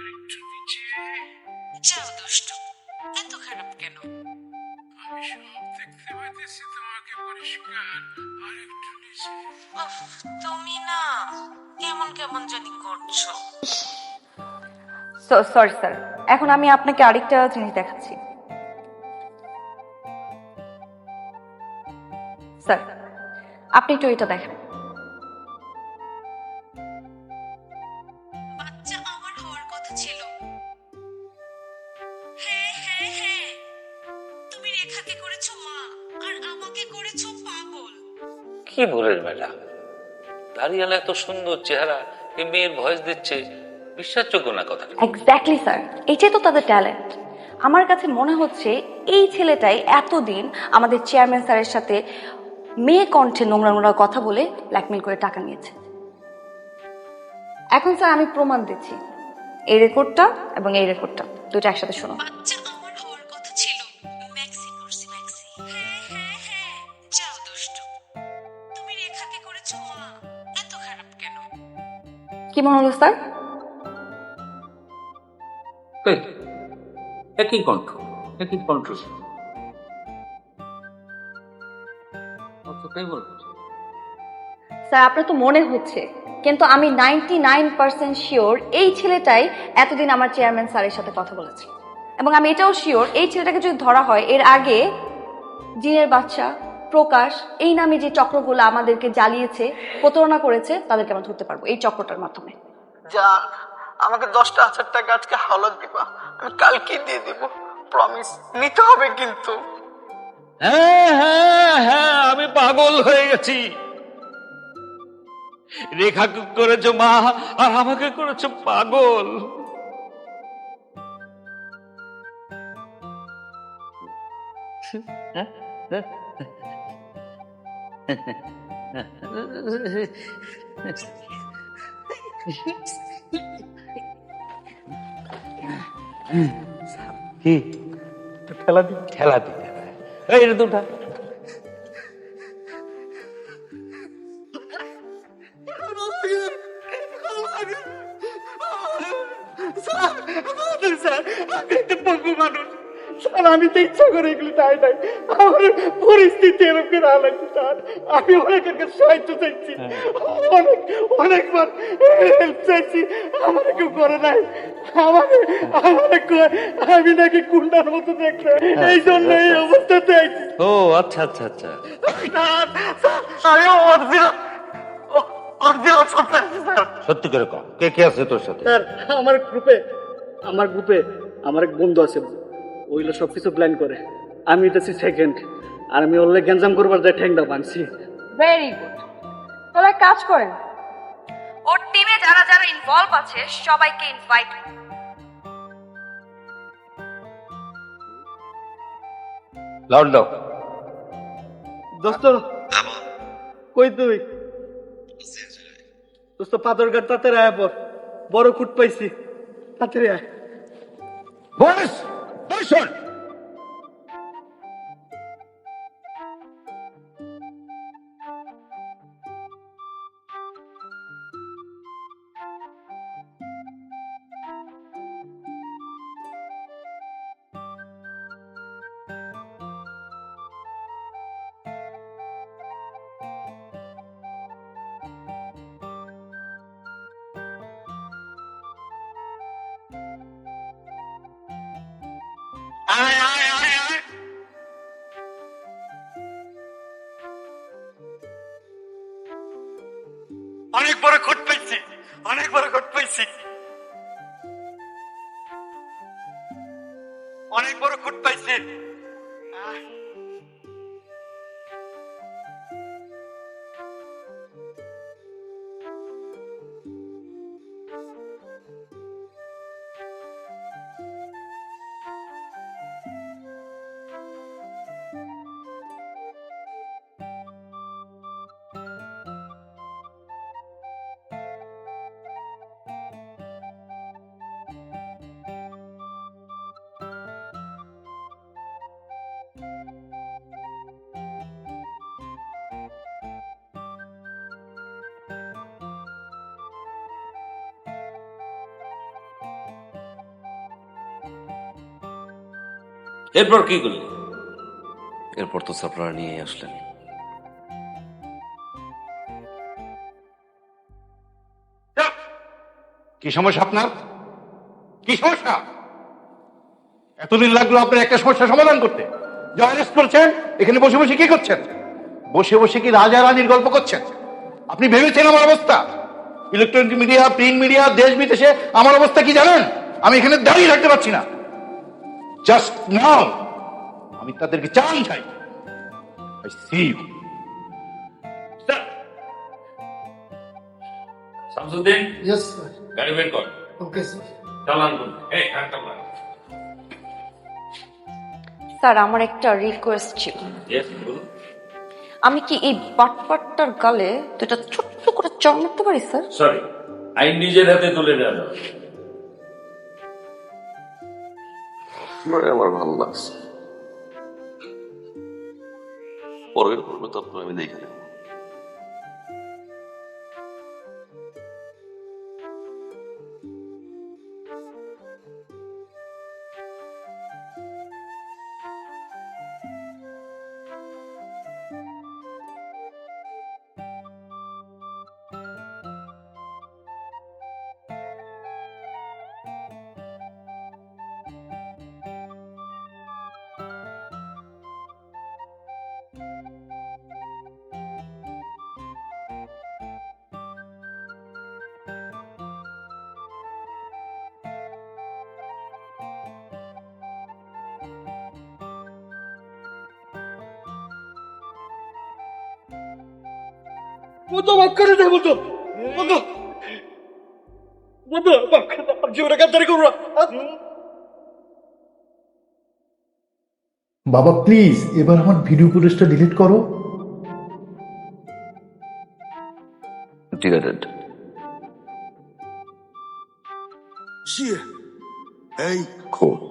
আরেকটু নিচে। যাও দুষ্টু, এত খারাপ কেন? আমি সব দেখতে পাইতেছি তোমাকে পরিষ্কার। আরেকটু নিচে। উফ, তুমি না কেমন কেমন জানি করছো। সরি স্যার, এখন আমি আপনাকে আরেকটা জিনিস দেখাচ্ছি। স্যার, আপনি একটু এটা দেখেন। বাচ্চা আমার হওয়ার কথা ছিল। হ্যাঁ হ্যাঁ হ্যাঁ, তুমি রেখাকে করেছো মা, আর আমাকে করেছো পাগল। কি ভুলের বেটা, দাঁড়িয়ালা এত সুন্দর চেহারা, এই মেয়ের ভয়েস দিচ্ছে, বিশ্বাসযোগ্য না কথা। এক্স্যাক্টলি স্যার, এটাই তো তাদের ট্যালেন্ট। আমার কাছে মনে হচ্ছে এই ছেলেটাই এতদিন আমাদের চেয়ারম্যান স্যারের সাথে মেয়ে কণ্ঠে নোংরা নোংরা কথা বলে ব্ল্যাকমেল করে টাকা নিয়েছে। এখন স্যার আমি প্রমাণ দিচ্ছি, এই রেকর্ডটা এবং এই রেকর্ডটা দুটো একসাথে শোনো। বাচ্চা আমার হওয়ার কথা ছিল। ম্যাক্সি করছি ম্যাক্সি। হ্যাঁ হ্যাঁ হ্যাঁ, যাও দুষ্টু, তুমি রেখাকে করেছো মা, এত খারাপ কেন? কি মনে হলো স্যার? একই কণ্ঠ, একই কণ্ঠ। তাই বলবো। স্যার আপনার তো মনে হচ্ছে, কিন্তু আমি 99% শিওর এই ছেলেটাই এতদিন আমার চেয়ারম্যান স্যারের সাথে কথা বলেছে। এবং আমি এটাও শিওর এই ছেলেটাকে যদি ধরা হয়, এর আগে জিনের বাচ্চা, প্রকাশ, এই নামে যে চক্রগুলো আমাদেরকে জ্বালিয়েছে, প্রতারণা করেছে, তাদেরকে আমরা ধরতে পারবো এই চক্রটার মাধ্যমে। জান, আমাকে 10,000 টাকা আজকে হাওলাত দিবা, আমি কালকে দিয়ে দিব, প্রমিস নিতে হবে কিন্তু। হ্যাঁ হ্যাঁ হ্যাঁ, আমি পাগল হয়ে গেছি। রেখাকে করেছো মা, আর আমাকে করেছো পাগল। কি খেলা দিই। খেলা দিতে হয়। এই রে দুটা স্যার, আমি একটা পঙ্গু মানুষ স্যার, আমি তো ইচ্ছা করে এগুলি তাই নাই, আমার পরিস্থিতি এরকম না লাগছে স্যার, আমি অনেকের কাছে সাহায্য চাইছি, অনেক অনেকবার হেল্প চাইছি, আমার কেউ করে নাই, আমাদের আমাদের আমি নাকি কুন্ডার মতো দেখতে, এই জন্য এই অবস্থাতে আইছি। ও আচ্ছা আচ্ছা আচ্ছা। স্যার, স্যার, আমি অরিজিনাল অরিজিনাল স্যার। সত্যি করে কম, কে কে আছে তোর সাথে? স্যার, আমার গ্রুপে আমার এক বন্ধু আছে, ওইগুলো সবকিছু প্ল্যান করে। আমি এটাছি সেকেন্ড, আর আমি ওরলে গ্যাঞ্জাম করবার যায় ঠ্যাংটা ভাঙছি। Very good. তাহলে এক কাজ করেন, ওর টিমে যারা যারা ইনভলভ আছে সবাইকে ইনভাইট। লাউড দাও। দোস্ত, কই তুই? দোস্ত, পাথরঘাট তাড়াতাড়ি আয় পর, বড় খুঁট পাইছি, তাড়াতাড়ি আয়। বস বসুন। আয় আয় আয় আয়। অনেক বড় খুঁট পাইছি, অনেক বড় খুঁট পাইছি, অনেক বড় খুঁট পাইছি। এরপর কি করলি? এরপর তো আপনারা নিয়ে আসলেন। কি সমস্যা আপনার? কি সমস্যা? এতদিন লাগলো আপনার একটা সমস্যা সমাধান করতে। জয়েন্ট করছেন, এখানে বসে বসে কি করছেন? বসে বসে কি রাজা রানীর গল্প করছেন? আপনি ভেবেছেন আমার অবস্থা? ইলেকট্রনিক মিডিয়া, প্রিন্ট মিডিয়া, দেশ বিদেশে আমার অবস্থা কি জানেন? আমি এখানে দাঁড়িয়ে থাকতে পারছি না। জাস্ট নাও আমি তাদেরকে চান চাই। I see you. Shamsuddin, Yes, sir. গাড়ি বের কর। Okay, sir. চালান করুন। এই গাড়িটা চালান। স্যার আমার একটা রিকোয়েস্ট ছিল। Yes, বলুন। আমি কি এই বাটপাটটার গালে দুটা ছোট্ট করে চড় মারতে পারি স্যার? সরি, আইন নিজের হাতে তুলে নেওয়া যাবে। আমার ভালো লাগছে, পরের পর্বে তো আপনার আমি দেখে নেব। বন্ধু মাফ করে দে বন্ধু। বন্ধু বন্ধু মাফ করে দে, আমি জীবনে গাদ্দারি করবো না। বাবা প্লিজ এবার আমার ভিডিও ফুটেজটা ডিলিট করো। ডিলেটেড। Hey, code